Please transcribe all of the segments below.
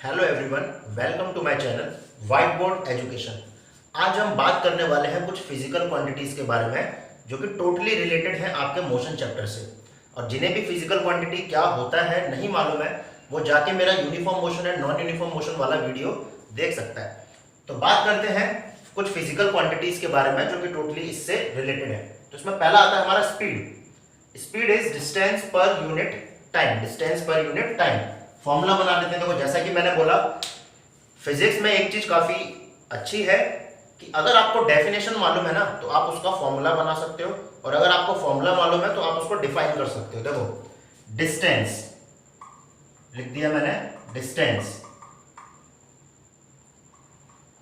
Hello everyone, welcome to my channel white board education. आज हम बात करने वाले हैं कुछ फिजिकल क्वांटिटीज के बारे में जो कि टोटली रिलेटेड है आपके मोशन चैप्टर से। और जिन्हें भी फिजिकल क्वांटिटी क्या होता है नहीं मालूम है, वो जाके मेरा uniform motion and non uniform motion वाला वीडियो देख सकता है। तो बात करते हैं कुछ फिजिकल क्वांटिटीज के बारे में जो कि टोटली इससे रिलेटेड है। तो इसमें पहला आता है हमारा speed. Speed is distance per unit time. Distance per unit time formula बना लेते हैं। देखो, जैसा कि मैंने बोला, फिजिक्स में एक चीज काफी अच्छी है कि अगर आपको डेफिनेशन मालूम है ना, तो आप उसका फॉर्मूला बना सकते हो, और अगर आपको फॉर्मूला मालूम है तो आप उसको डिफाइन कर सकते हो। देखो, डिस्टेंस लिख दिया मैंने, डिस्टेंस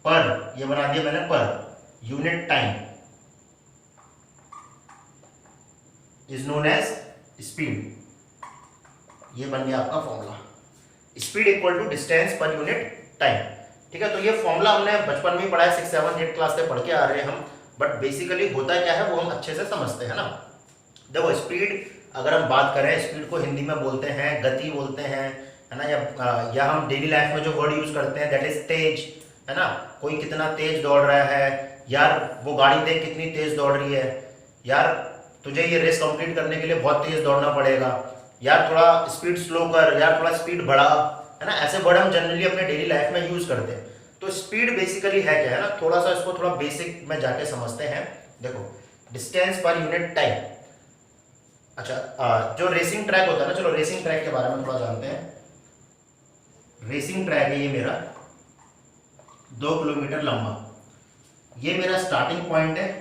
पर, ये बना दिया मैंने per unit time is known as speed. ये बन गया आपका formula, speed equal to distance per unit time. ठीक है, तो ये फॉर्मूला हमने बचपन में ही पढ़ा है, 6, 7, 8 क्लास से पढ़ के आ रहे हैं हम, बट बेसिकली होता क्या है वो हम अच्छे से समझते हैं ना। देखो, स्पीड अगर हम बात करें, स्पीड को हिंदी में बोलते हैं गति बोलते हैं, है ना, या हम डेली लाइफ में जो वर्ड यूज करते हैं दैट इज तेज, है ना। कोई कितना तेज दौड़ रहा है, यार वो गाड़ी देख कितनी तेज दौड़ रही है, यार तुझे ये रेस कंप्लीट करने के लिए बहुत तेज दौड़ना पड़ेगा, यार थोड़ा स्पीड स्लो कर, यार थोड़ा स्पीड बढ़ा, है ना। ऐसे वर्ड हम जनरली अपने डेली लाइफ में यूज करते हैं। तो स्पीड बेसिकली है क्या, है ना, थोड़ा सा इसको थोड़ा बेसिक में जाके समझते हैं। देखो, डिस्टेंस पर यूनिट टाइम। अच्छा, जो रेसिंग ट्रैक होता है ना, चलो रेसिंग ट्रैक के बारे में थोड़ा जानते हैं। रेसिंग ट्रैक है ये मेरा 2 किलोमीटर लंबा। ये मेरा स्टार्टिंग पॉइंट है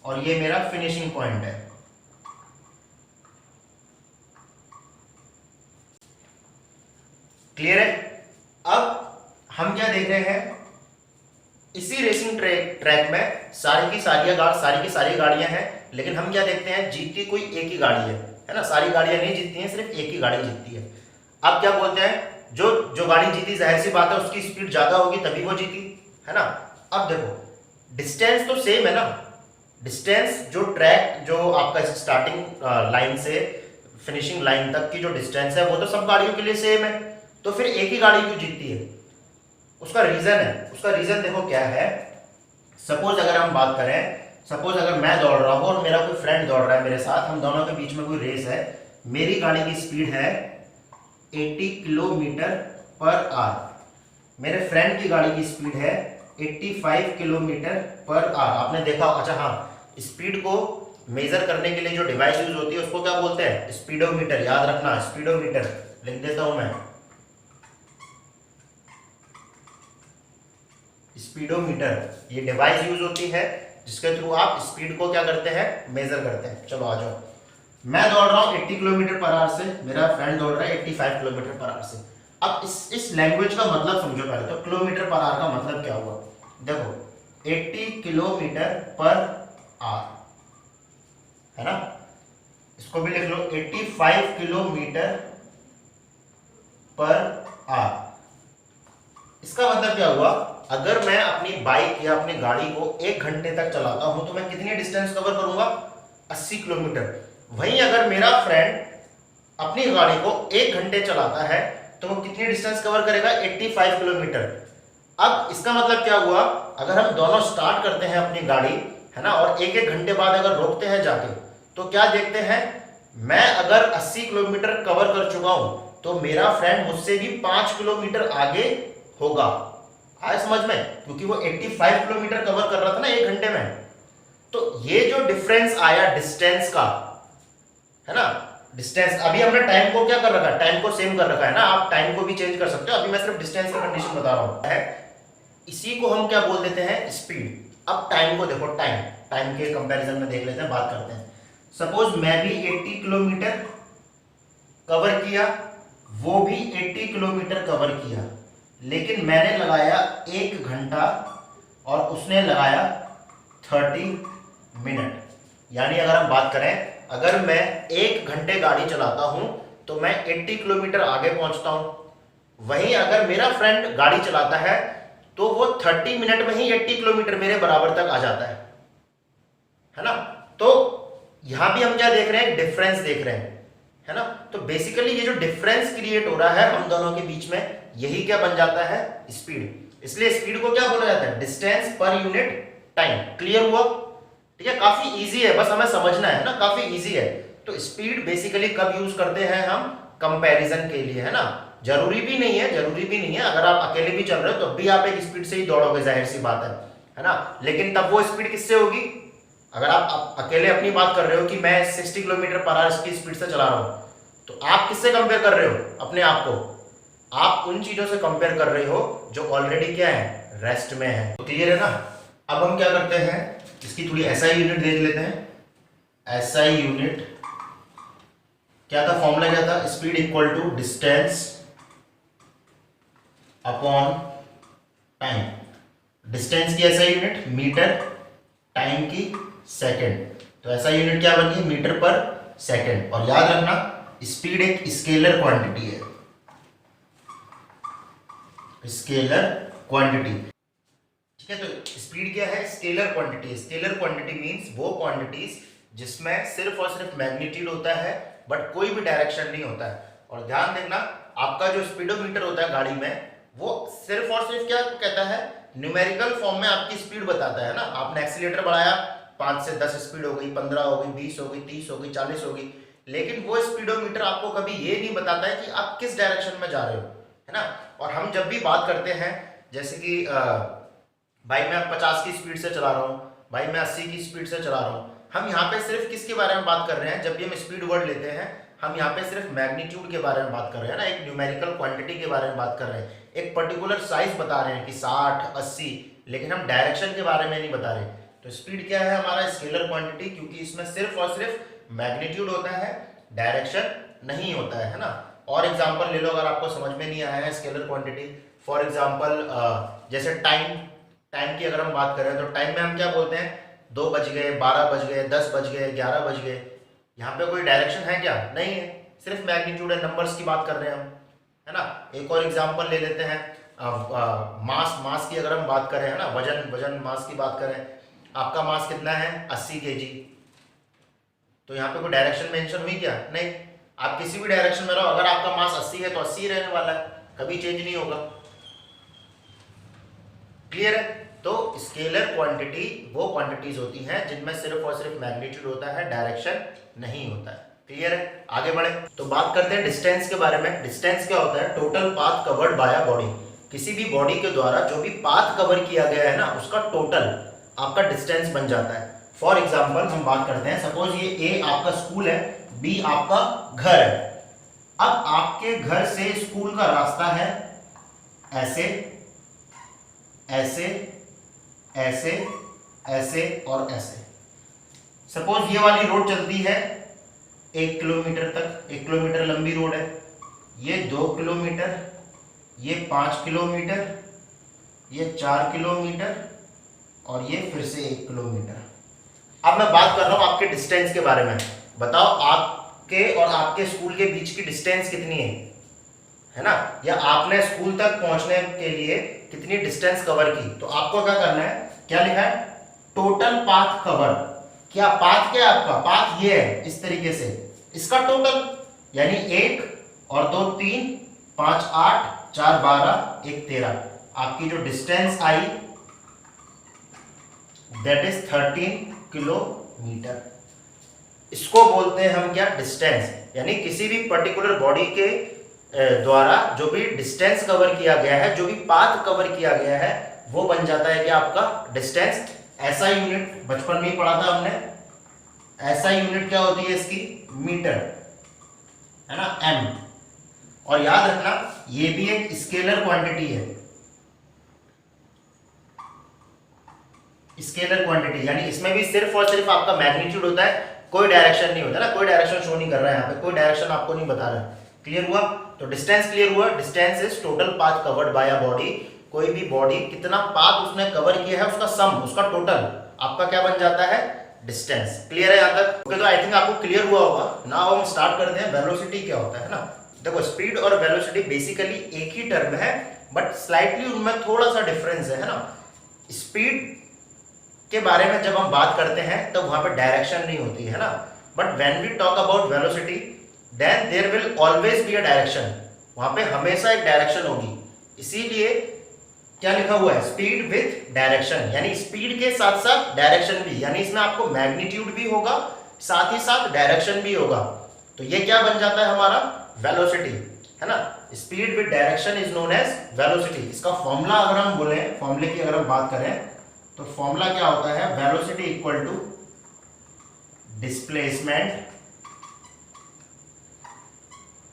और ये मेरा फिनिशिंग पॉइंट है। क्लियर है। अब हम क्या देख रहे हैं, इसी रेसिंग ट्रैक में सारी की सारी गाड़ियां हैं, लेकिन हम क्या देखते हैं, जीतती कोई एक ही गाड़ी है ना। सारी गाड़ियां नहीं जीतती हैं, सिर्फ एक ही गाड़ी जीतती है। अब क्या बोलते हैं, जो जो गाड़ी जीती, जाहिर सी बात है उसकी स्पीड ज्यादा होगी तभी वो जीती, है ना। अब देखो, डिस्टेंस तो सेम है ना। डिस्टेंस जो ट्रैक, जो आपका स्टार्टिंग लाइन से फिनिशिंग लाइन तक की जो डिस्टेंस है वो तो सब गाड़ियों के लिए सेम है, तो फिर एक ही गाड़ी क्यों जीतती है? उसका रीजन है। उसका रीजन देखो क्या है। सपोज अगर हम बात करें, सपोज अगर मैं दौड़ रहा हूं और मेरा कोई फ्रेंड दौड़ रहा है मेरे साथ, हम दोनों के बीच में कोई रेस है, मेरी गाड़ी की स्पीड है 80 किलोमीटर पर आवर, मेरे फ्रेंड की गाड़ी की स्पीड है 85 किलोमीटर पर आवर। आपने देखा, अच्छा हाँ, स्पीड को मेजर करने के लिए जो डिवाइस यूज होती है उसको क्या बोलते हैं, स्पीडोमीटर। याद रखना, स्पीडोमीटर लिख देता हूं मैं, स्पीडोमीटर। ये डिवाइस यूज होती है जिसके थ्रू आप स्पीड को क्या करते हैं, मेजर करते हैं। चलो आ जाओ, मैं दौड़ रहा हूं 80 किलोमीटर पर आवर से, मेरा फ्रेंड दौड़ रहा है 85 किलोमीटर पर आवर से। अब इस लैंग्वेज का मतलब समझो पहले तो। किलोमीटर पर आवर का मतलब क्या हुआ, देखो 80 किलोमीटर पर आवर, है ना। इसको भी लिख लो, 85 किलोमीटर पर आवर। इसका मतलब क्या हुआ, अगर मैं अपनी बाइक या अपनी गाड़ी को 1 घंटे तक चलाता हूं तो मैं कितनी डिस्टेंस कवर करूंगा, 80 किलोमीटर। वहीं अगर मेरा फ्रेंड अपनी गाड़ी को 1 घंटे चलाता है तो वो कितनी डिस्टेंस कवर करेगा, 85 किलोमीटर। अब इसका मतलब क्या हुआ, अगर हम दोनों स्टार्ट करते हैं अपनी गाड़ी, है ना, और 1-1 घंटे बाद अगर रोकते हैं जाके, तो क्या देखते हैं, मैं अगर 80 किलोमीटर कवर कर चुका हूं तो मेरा फ्रेंड मुझसे भी 5 किलोमीटर आगे होगा। आया समझ में, क्योंकि वो 85 किलोमीटर कवर कर रहा था ना 1 घंटे में। तो ये जो डिफरेंस आया डिस्टेंस का, है ना, डिस्टेंस। अभी हमने टाइम को क्या कर रखा है, टाइम को सेम कर रखा है ना। आप टाइम को भी चेंज कर सकते हो, अभी मैं सिर्फ डिस्टेंस की कंडीशन बता रहा हूं है। इसी को हम क्या बोल देते हैं, स्पीड। अब टाइम को देखो, टाइम टाइम के कंपैरिजन में देख लेते हैं, बात करते हैं। सपोज मैं भी 80 किलोमीटर कवर किया, वो भी 80 किलोमीटर कवर किया, लेकिन मैंने लगाया 1 घंटा और उसने लगाया 30 मिनट। यानी अगर हम बात करें, अगर मैं 1 घंटे गाड़ी चलाता हूं तो मैं 80 किलोमीटर आगे पहुंचता हूं, वहीं अगर मेरा फ्रेंड गाड़ी चलाता है तो वो 30 मिनट में ही 80 किलोमीटर मेरे बराबर तक आ जाता है ना। तो यहां भी हम क्या देख रहे हैं, डिफरेंस देख रहे हैं, है ना। तो बेसिकली ये जो डिफरेंस क्रिएट हो रहा है हम दोनों के बीच में, यही क्या बन जाता है, स्पीड। इसलिए स्पीड को क्या बोला जाता है, distance per unit time. Clear हुआ, ठीक है। काफी इजी है, बस हमें समझना है ना, काफी इजी है। तो स्पीड बेसिकली कब यूज करते हैं हम, कंपैरिजन के लिए, है ना। जरूरी भी नहीं है, जरूरी भी नहीं है, अगर आप अकेले भी चल रहे हो तो भी आप एक स्पीड से ही दौड़ोगे, जाहिर सी बात है ना। लेकिन तब वो स्पीड किससे होगी, अगर आप अकेले अपनी बात कर रहे हो कि मैं 60 किलोमीटर पर आवर की स्पीड से चला रहा हूं, तो आप किससे कंपेयर कर रहे हो अपने आप को, आप उन चीजों से कंपेयर कर रहे हो जो ऑलरेडी क्या है, रेस्ट में है। तो क्लियर है ना। अब हम क्या करते हैं, इसकी थोड़ी एसआई यूनिट देख लेते हैं। एसआई यूनिट क्या था, फॉर्मूला क्या था, speed equal to distance upon time. Distance की एसआई यूनिट मीटर, टाइम की सेकंड। तो एसआई यूनिट क्या बनी, मीटर पर सेकंड। और याद रखना स्पीड एक स्केलर क्वांटिटी है, स्केलर क्वांटिटी, ठीक है। तो स्पीड क्या है, scalar quantity. Scalar quantity means वो क्वांटिटीज जिसमें सिर्फ और सिर्फ मैग्नीट्यूड होता है बट कोई भी डायरेक्शन नहीं होता है। और ध्यान देना, आपका जो स्पीडोमीटर होता है गाड़ी में, वो सिर्फ और सिर्फ क्या कहता है, न्यूमेरिकल फॉर्म में आपकी स्पीड बताता है ना। आपने एक्सीलेटर बढ़ाया, 5 से 10 स्पीड हो गई, 15 हो गई, 20 हो गई, 30 हो गई, 40 हो गई, लेकिन वो स्पीडोमीटर आपको कभी ये नहीं बताता है कि आप किस डायरेक्शन में जा रहे हो, है ना। और हम जब भी बात करते हैं, जैसे कि भाई मैं 50 की स्पीड से चला रहा हूँ, भाई मैं 80 की स्पीड से चला रहा हूँ, हम यहाँ पे सिर्फ किसके बारे में बात कर रहे हैं, जब भी हम स्पीड वर्ड लेते हैं हम यहाँ पे सिर्फ मैग्नीट्यूड के बारे में बात कर रहे हैं ना, एक न्यूमेरिकल क्वांटिटी के बारे में बात कर रहे हैं, एक पर्टिकुलर साइज बता रहे हैं कि 60, 80, लेकिन हम डायरेक्शन के बारे में नहीं बता रहे। तो स्पीड क्या है हमारा, स्केलर क्वांटिटी, क्योंकि इसमें सिर्फ और सिर्फ मैग्नीट्यूड होता है, डायरेक्शन नहीं होता है ना। और एग्जाम्पल ले लो अगर आपको समझ में नहीं आया है स्केलर क्वांटिटी। फॉर एग्जाम्पल जैसे टाइम की अगर हम बात करें तो टाइम में हम क्या बोलते हैं, 2 बज गए, 12 बज गए, 10 बज गए, 11 बज गए। यहाँ पे कोई डायरेक्शन है क्या, नहीं है, सिर्फ मैग्नीट्यूड है, नंबर्स की बात कर रहे हैं हम, है ना। एक और एग्जांपल ले लेते हैं, मास की अगर हम बात करें, है ना, वजन मास की बात करें, आपका मास कितना है, 80 kg। तो यहाँ पे कोई डायरेक्शन मेंशन हुई क्या, नहीं। आप किसी भी डायरेक्शन में रहो, अगर आपका मास 80 है तो 80 रहने वाला है, कभी चेंज नहीं होगा। क्लियर है। तो स्केलर क्वांटिटी वो क्वांटिटीज होती हैं जिनमें सिर्फ और सिर्फ मैग्नीट्यूड होता है, डायरेक्शन नहीं होता है। क्लियर है, आगे बढ़े तो बात करते हैं डिस्टेंस के बारे में। डिस्टेंस क्या होता है, total path covered by a body. किसी भी बॉडी के द्वारा जो भी पाथ कवर किया गया है ना, उसका टोटल आपका डिस्टेंस बन जाता है। फॉर एग्जाम्पल हम बात करते हैं, सपोज ये ए आपका स्कूल है, बी आपका घर है। अब आपके घर से स्कूल का रास्ता है ऐसे ऐसे ऐसे ऐसे और ऐसे। सपोज ये वाली रोड चलती है 1 किलोमीटर तक, 1 किलोमीटर लंबी रोड है, ये 2 किलोमीटर, ये 5 किलोमीटर, ये 4 किलोमीटर और ये फिर से 1 किलोमीटर। अब मैं बात कर रहा हूं आपके डिस्टेंस के बारे में। बताओ आपके और आपके स्कूल के बीच की डिस्टेंस कितनी है ना, या आपने स्कूल तक पहुंचने के लिए कितनी डिस्टेंस कवर की। तो आपको क्या करना है, क्या लिखा है, टोटल पाथ कवर। क्या पाथ, क्या है आपका पाथ, ये है इस तरीके से, इसका टोटल यानी 1 और 2 3, 5 8, 4 12, 1 13। आपकी जो distance I that is 13 kilometre. इसको बोलते हैं हम क्या, डिस्टेंस। यानी किसी भी पर्टिकुलर बॉडी के द्वारा जो भी डिस्टेंस कवर किया गया है, जो भी पाथ कवर किया गया है, वो बन जाता है क्या आपका डिस्टेंस। ऐसा यूनिट बचपन में ही पढ़ा था हमने, ऐसा यूनिट क्या होती है इसकी, मीटर, है ना, एम। और याद रखना ये भी एक स्केलर क्वांटिटी है, स्केलर क्वांटिटी, यानी इसमें भी सिर्फ और सिर्फ आपका मैग्नीट्यूड होता है, कोई डायरेक्शन नहीं होता ना, कोई डायरेक्शन शो नहीं कर रहा है यहाँ पे, कोई डायरेक्शन आपको नहीं बता रहा है। क्लियर हुआ। तो डिस्टेंस क्लियर हुआ। Distance is total path covered by a body. कोई भी बॉडी कितना पाथ उसने कवर किया है, उसका सम, उसका टोटल आपका क्या बन जाता है, डिस्टेंस। क्लियर है यहाँ तक। ओके, तो आई थिंक आपको क्लियर हुआ होगा। नाउ हम स्टार्ट करते हैं, वेलोसिटी क्या होता है ना। देखो स्पीड और वेलोसिटी बेसिकली एक ही टर्म है, बट स्लाइटली उनमें थोड़ा सा डिफरेंस है ना। स्पीड के बारे में जब हम बात करते हैं तब वहां पे डायरेक्शन नहीं होती है ना, but when we talk about velocity, then there will always be a direction, वहां पे हमेशा एक डायरेक्शन होगी। इसीलिए क्या लिखा हुआ है, स्पीड विथ डायरेक्शन, यानी स्पीड के साथ साथ डायरेक्शन भी, यानी इसमें आपको मैग्नीट्यूड भी होगा साथ ही साथ डायरेक्शन भी होगा। तो ये क्या बन जाता है हमारा, वेलोसिटी, है ना। Speed with direction is known as velocity. इसका फॉर्मूला अगर हम बोले, फॉर्मूले की अगर हम बात करें तो फॉर्मूला क्या होता है, velocity equal to displacement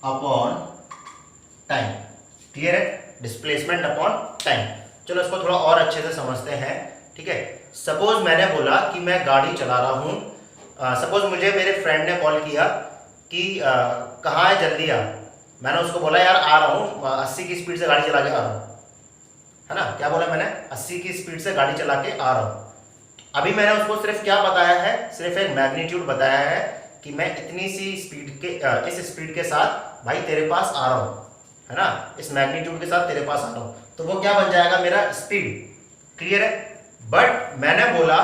upon time. Clear है, डिस्प्लेसमेंट अपॉन टाइम। चलो इसको थोड़ा और अच्छे से समझते हैं, ठीक है। सपोज मैंने बोला कि मैं गाड़ी चला रहा हूं, सपोज मुझे मेरे फ्रेंड ने कॉल किया कि कहाँ है, जल्दी आ। मैंने उसको बोला यार आ रहा हूँ, 80 की स्पीड से गाड़ी चला के आ रहा हूँ, है ना। क्या बोला मैंने, 80 की स्पीड से गाड़ी चला के आ रहा हूँ। अभी मैंने उसको सिर्फ क्या बताया है, सिर्फ एक मैग्नीट्यूड बताया है कि मैं इतनी सी स्पीड के इस स्पीड के साथ भाई तेरे पास आ रहा हूँ, है ना, इस मैग्नीट्यूड के साथ तेरे पास आ रहा हूँ, तो वो क्या बन जाएगा मेरा स्पीड। क्लियर है। बट मैंने बोला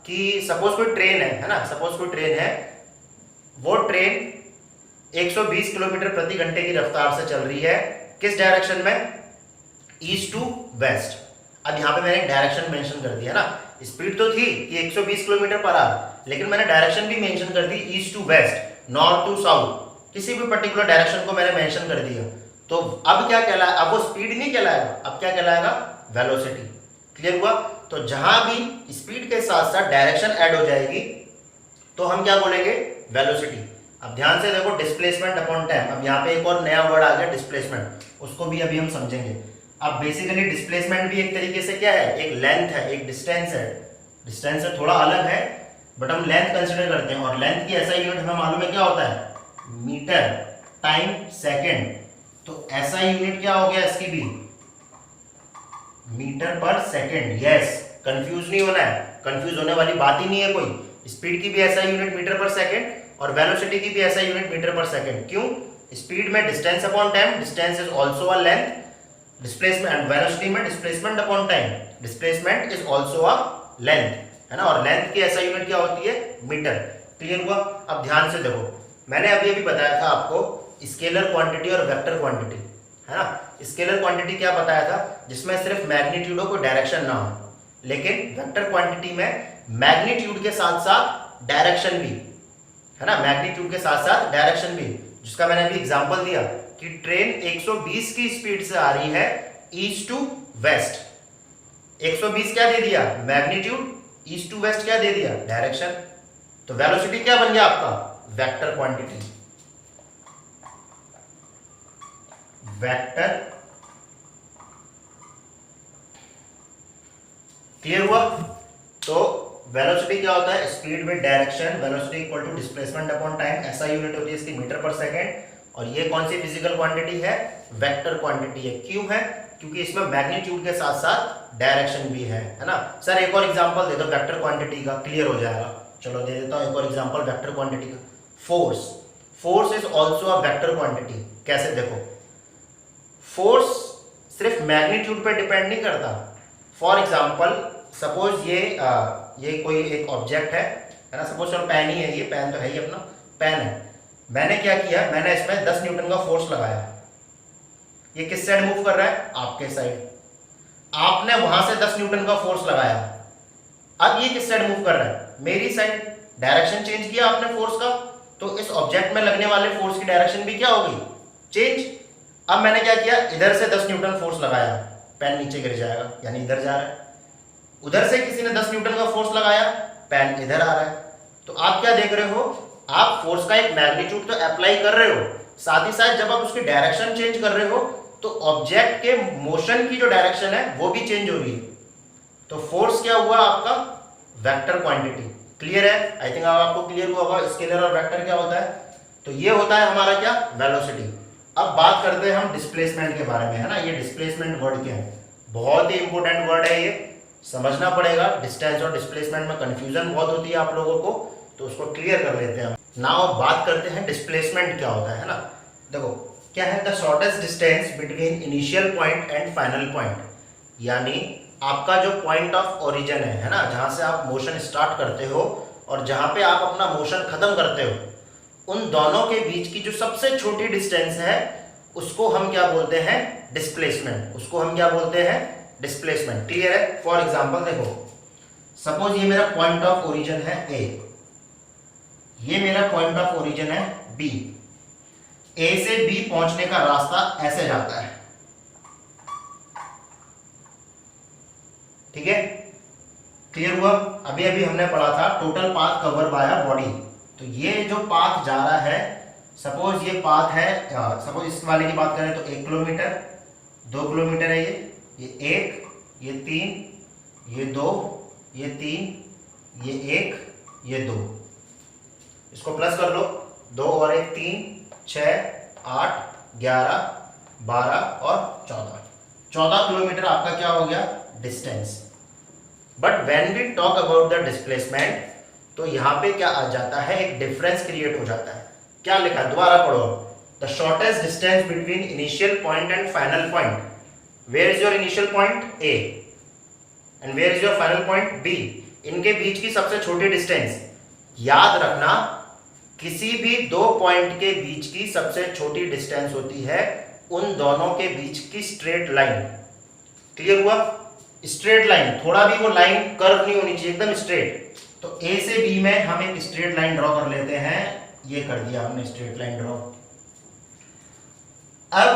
कि सपोज कोई ट्रेन है ना, सपोज कोई ट्रेन है, वो ट्रेन 120 किलोमीटर प्रति घंटे की रफ्तार से चल रही है, किस डायरेक्शन में, ईस्ट टू वेस्ट। अब यहाँ पे मैंने एक डायरेक्शन मेंशन कर दिया ना, स्पीड तो थी कि 120 किलोमीटर पर आवर, लेकिन मैंने डायरेक्शन भी मेंशन कर दी, east to west, north to south, किसी भी पर्टिकुलर डायरेक्शन को मैंने मेंशन कर दिया। तो अब क्या कहलाएगा, अब वो स्पीड नहीं कहलाएगा, अब क्या कहलाएगा, वेलोसिटी। क्लियर हुआ। तो जहां भी स्पीड के साथ साथ डायरेक्शन ऐड हो जाएगी तो हम क्या बोलेंगे, वेलोसिटी। अब ध्यान से देखो, डिस्प्लेसमेंट अपॉन टाइम। अब यहाँ पे एक और नया वर्ड आ गया डिस्प्लेसमेंट, उसको भी अभी हम समझेंगे। अब बेसिकली डिस्प्लेसमेंट भी एक तरीके से क्या है, एक लेंथ है, एक डिस्टेंस है। डिस्टेंस से थोड़ा अलग है बट हम लेंथ कंसिडर करते हैं, और लेंथ की ऐसा यूनिट हमें मालूम है क्या होता है, मीटर टाइम सेकेंड। तो ऐसा यूनिट क्या हो गया इसकी भी, metre per second. Yes, confuse नहीं होना है, कंफ्यूज होने वाली बात ही नहीं है कोई। स्पीड की भी ऐसा यूनिट मीटर पर सेकेंड और वेलोसिटी की भी ऐसा यूनिट मीटर पर सेकेंड। क्यों, स्पीड में distance upon time, distance is also a length, displacement and velocity में displacement upon time, displacement is also a length, है ना। और लेंथ की ऐसा यूनिट क्या होती है, मीटर। क्लियर हुआ। अब ध्यान से देखो, मैंने अभी अभी बताया था आपको स्केलर क्वांटिटी और वेक्टर क्वांटिटी, है ना। स्केलर क्वांटिटी क्या बताया था, जिसमें सिर्फ मैग्नीट्यूड हो, कोई डायरेक्शन ना हो, लेकिन वेक्टर क्वांटिटी में मैग्नीट्यूड के साथ साथ डायरेक्शन भी, है ना, मैग्नीट्यूड के साथ साथ डायरेक्शन भी। जिसका मैंने अभी एग्जांपल दिया कि ट्रेन 120 की स्पीड से आ रही है ईस्ट टू वेस्ट। 120 क्या दे दिया, मैग्नीट्यूड, ईस्ट टू वेस्ट क्या दे दिया, डायरेक्शन। तो वेलोसिटी क्या बन गया आपका, वेक्टर क्वांटिटी, वेक्टर। क्लियर हुआ। तो वेलोसिटी क्या होता है, speed with direction, velocity equal to displacement upon time, ऐसा यूनिट होती है इसकी मीटर पर सेकेंड। और ये कौन सी फिजिकल क्वांटिटी है, वेक्टर क्वांटिटी है। क्यों है, क्योंकि इसमें मैग्नीट्यूड के साथ साथ डायरेक्शन भी है ना। सर एक और एग्जांपल दे दो वेक्टर क्वांटिटी का, क्लियर हो जाएगा। चलो दे देता हूं एक और एग्जांपल वेक्टर क्वांटिटी का। Force, force is also a vector quantity. कैसे, देखो फोर्स सिर्फ मैग्नीट्यूड पे डिपेंड नहीं करता। फॉर एग्जांपल सपोज ये कोई एक ऑब्जेक्ट है ना, सपोज चलो पेन ही है, ये पेन तो है ही अपना, पेन है। मैंने क्या किया, मैंने इसमें 10 न्यूटन का फोर्स लगाया, ये किस साइड मूव कर रहा है, आपके साइड। आपने वहां से 10 न्यूटन का फोर्स लगाया, अब ये किस साइड मूव कर रहा है, मेरी साइड। डायरेक्शन चेंज किया आपने फोर्स का, तो इस ऑब्जेक्ट में लगने वाले फोर्स की डायरेक्शन भी क्या होगी, चेंज। अब मैंने क्या किया, इधर से 10 न्यूटन फोर्स लगाया, पेन नीचे गिर जाएगा, यानी इधर जा रहा है। उधर से किसी ने 10 न्यूटन का फोर्स लगाया, पेन इधर आ रहा है। तो आप क्या देख रहे हो, आप फोर्स का एक मैग्नीट्यूड तो अप्लाई कर रहे हो, साथ ही साथ जब आप उसकी डायरेक्शन चेंज कर रहे हो तो ऑब्जेक्ट के मोशन की जो डायरेक्शन है वो भी चेंज हो रही है। तो फोर्स क्या हुआ आपका, वेक्टर क्वांटिटी। क्लियर है, आई थिंक आपको क्लियर हुआ होगा स्केलर और वेक्टर क्या होता है। तो ये होता है हमारा क्या, वेलोसिटी। अब बात करते हैं हम डिस्प्लेसमेंट के बारे में, है ना। ये डिस्प्लेसमेंट वर्ड क्या है, बहुत ही इंपॉर्टेंट वर्ड है, ये समझना पड़ेगा। डिस्टेंस और डिस्प्लेसमेंट में कंफ्यूजन बहुत होती है आप लोगों को, तो उसको क्लियर कर लेते हैं। नाउ बात करते हैं डिस्प्लेसमेंट क्या होता है ना। देखो क्या है, the shortest distance between initial point and final point, यानी आपका जो पॉइंट ऑफ ओरिजिन है ना, जहां से आप मोशन स्टार्ट करते हो और जहां पे आप अपना मोशन खत्म करते हो, उन दोनों के बीच की जो सबसे छोटी डिस्टेंस है उसको हम क्या बोलते हैं, डिस्प्लेसमेंट। उसको हम क्या बोलते हैं, डिस्प्लेसमेंट। क्लियर है? फॉर एग्जांपल देखो, सपोज ये मेरा पॉइंट ऑफ ओरिजिन है ए, ये मेरा पॉइंट ऑफ ओरिजिन है बी। ए से बी पहुंचने का रास्ता ऐसे जाता है, ठीक है? क्लियर हुआ? अभी अभी हमने पढ़ा था total path cover by a body. तो ये जो पाथ जा रहा है, सपोज ये पाथ है, सपोज इस वाले की बात करें तो 1 किलोमीटर, 2 किलोमीटर है ये 1, ये 3, ये 2, ये 3, ये 1, ये 2। इसको प्लस कर लो, 2 और 1 3, 6, 8, 11, 12 और 14। 14 किलोमीटर आपका क्या हो गया, distance. But when we talk about the displacement, तो यहां पे क्या आ जाता है, एक डिफरेंस क्रिएट हो जाता है। क्या लिखा है, दोबारा पढ़ो। The shortest distance between initial point and final point. Where is your initial point A and where is your final point B. इनके बीच की सबसे छोटी डिस्टेंस, याद रखना किसी भी दो पॉइंट के बीच की सबसे छोटी डिस्टेंस होती है उन दोनों के बीच की स्ट्रेट लाइन। क्लियर हुआ? स्ट्रेट लाइन, थोड़ा भी वो लाइन कर्व नहीं होनी चाहिए, एकदम स्ट्रेट। तो ए से बी में हम एक स्ट्रेट लाइन ड्रॉ कर लेते हैं। ये कर दिया हमने स्ट्रेट लाइन ड्रॉ। अब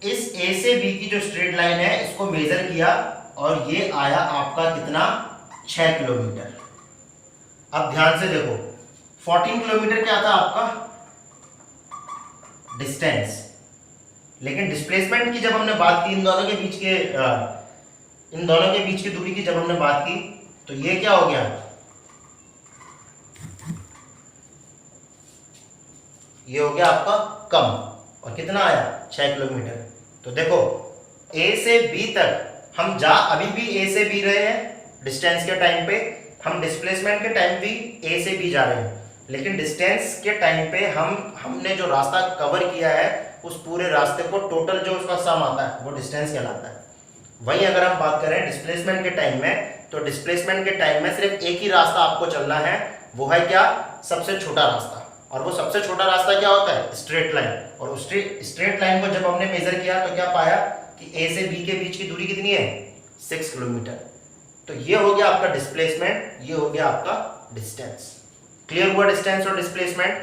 इस ए से बी की जो स्ट्रेट लाइन है इसको मेजर किया और ये आया आपका कितना, 6 किलोमीटर। अब ध्यान से देखो, 14 किलोमीटर क्या था आपका, डिस्टेंस। लेकिन डिस्प्लेसमेंट की जब हमने बात की, इन दोनों के बीच की दूरी की जब हमने बात की, तो ये क्या हो गया, ये हो गया आपका कम। और कितना आया, 6 किलोमीटर। तो देखो ए से बी तक हम जा अभी भी ए से बी रहे हैं डिस्टेंस के टाइम पे, हम डिस्प्लेसमेंट के टाइम भी ए से बी जा रहे हैं, लेकिन डिस्टेंस के टाइम पे हमने जो रास्ता कवर किया है उस पूरे रास्ते को टोटल जो उसका सम आता है वो डिस्टेंस कहलाता है। वहीं अगर हम बात करें डिस्प्लेसमेंट के टाइम में, तो डिस्प्लेसमेंट के टाइम में सिर्फ एक ही रास्ता आपको चलना है, वो है क्या, सबसे छोटा रास्ता। और वो सबसे छोटा रास्ता क्या होता है, स्ट्रेट लाइन। और उस स्ट्रेट लाइन को जब हमने मेजर किया तो क्या पाया कि ए से बी के बीच की दूरी कितनी है, 6 किलोमीटर। तो ये हो गया आपका डिस्प्लेसमेंट, ये हो गया आपका डिस्टेंस। क्लियर हुआ डिस्टेंस और डिस्प्लेसमेंट,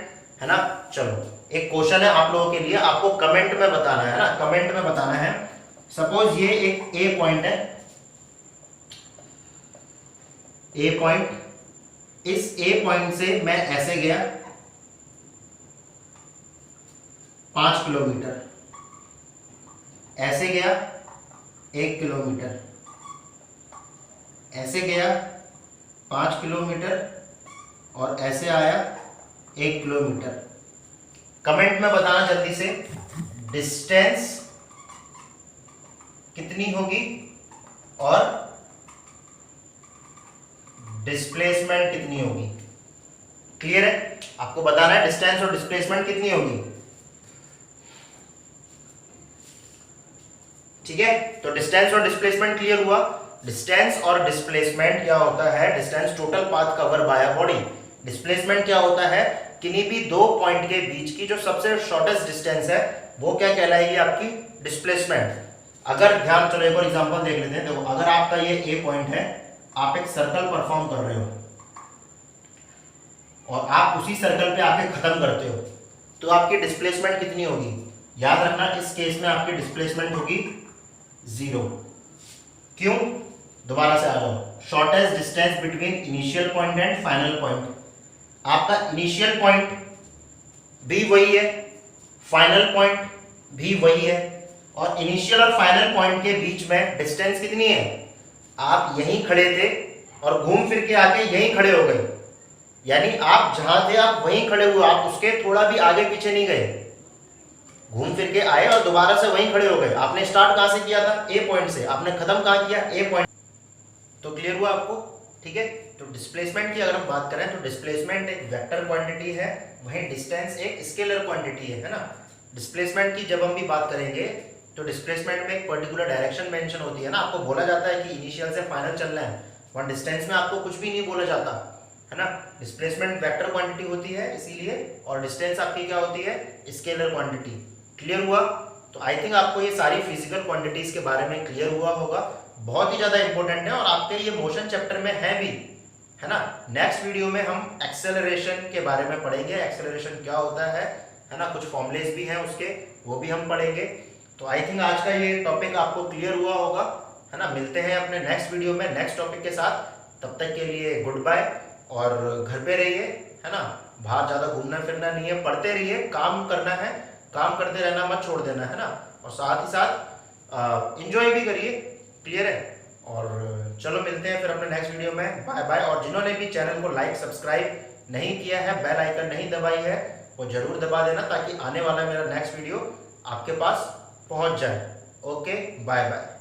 है ना? चलो एक क्वेश्चन है आप लोगों के लिए, आपको कमेंट में बताना है ना, कमेंट में बताना है। सपोज ये एक ए पॉइंट है, ए पॉइंट, इस ए पॉइंट से मैं ऐसे गया 5 किलोमीटर, ऐसे गया 1 किलोमीटर, ऐसे गया 5 किलोमीटर और ऐसे आया 1 किलोमीटर। कमेंट में बताना जल्दी से, डिस्टेंस कितनी होगी और डिस्प्लेसमेंट कितनी होगी। क्लियर है? आपको बताना है डिस्टेंस और डिस्प्लेसमेंट कितनी होगी। ठीक है, तो डिस्टेंस और डिस्प्लेसमेंट क्लियर हुआ। डिस्टेंस और डिस्प्लेसमेंट क्या होता है, distance total path cover by a body. Displacement क्या होता है, किन्हीं भी दो पॉइंट के बीच की जो सबसे शॉर्टेस्ट डिस्टेंस है वो क्या कहलाएगी, आपकी डिस्प्लेसमेंट। अगर ध्यान, चलो एक और एग्जांपल देख लेते हैं। देखो अगर आपका ये ए पॉइंट है, आप एक सर्कल परफॉर्म कर रहे हो और आप उसी सर्कल पे आके खत्म करते हो, तो आपकी डिस्प्लेसमेंट कितनी होगी। याद रखना इस केस में आपकी डिस्प्लेसमेंट होगी 0। क्यों, दोबारा से आ जाओ, shortest distance between initial point and final point. आपका इनिशियल पॉइंट भी वही है, फाइनल पॉइंट भी वही है, और इनिशियल और फाइनल पॉइंट के बीच में डिस्टेंस कितनी है, आप यहीं खड़े थे और घूम फिर के आके यहीं खड़े हो गए। यानी आप जहां थे आप वहीं खड़े हुए, आप उसके थोड़ा भी आगे पीछे नहीं गए, घूम फिर के आए और दोबारा से वहीं खड़े हो गए। आपने स्टार्ट कहां से किया था, ए पॉइंट से, आपने खत्म कहां किया, ए पॉइंट। तो क्लियर हुआ आपको, ठीक है। तो डिस्प्लेसमेंट की अगर हम बात करें तो डिस्प्लेसमेंट एक वेक्टर क्वांटिटी है, वहीं डिस्टेंस एक स्केलर क्वांटिटी है ना। डिस्प्लेसमेंट की जब हम भी बात करेंगे तो डिस्प्लेसमेंट में एक पर्टिकुलर डायरेक्शन मेंशन होती है ना, आपको बोला जाता है कि इनिशियल से फाइनल चलना है। वहाँ डिस्टेंस में आपको कुछ भी नहीं बोला जाता, है ना। डिस्प्लेसमेंट वेक्टर क्वांटिटी होती है इसीलिए, और डिस्टेंस आपकी क्या होती है, स्केलर क्वांटिटी। क्लियर हुआ? तो आई थिंक आपको ये सारी फिजिकल क्वांटिटीज के बारे में क्लियर हुआ होगा। बहुत ही ज्यादा इंपॉर्टेंट है और आपके ये मोशन चैप्टर में है भी, है ना। नेक्स्ट वीडियो में हम एक्सेलरेशन के बारे में पढ़ेंगे, एक्सेलरेशन क्या होता है ना, कुछ फॉर्मुलेस भी हैं उसके, वो भी हम पढ़ेंगे। तो आई थिंक आज का ये टॉपिक आपको क्लियर हुआ होगा, है ना। मिलते हैं अपने नेक्स्ट वीडियो में नेक्स्ट टॉपिक के साथ। तब तक के लिए गुड बाय, और घर पे रहिए, है ना। बाहर ज्यादा घूमना फिरना नहीं है, पढ़ते रहिए, काम करना है, काम करते रहना, मत छोड़ देना, है ना। और साथ ही साथ एंजॉय भी करिए। क्लियर है? और चलो मिलते हैं फिर अपने नेक्स्ट वीडियो में। Bye bye. और जिन्होंने भी चैनल को लाइक सब्सक्राइब नहीं किया है, बेल आइकन नहीं दबाई है, वो जरूर दबा देना ताकि आने वाला मेरा नेक्स्ट वीडियो आपके पास पहुंच जाए। Okay, bye bye.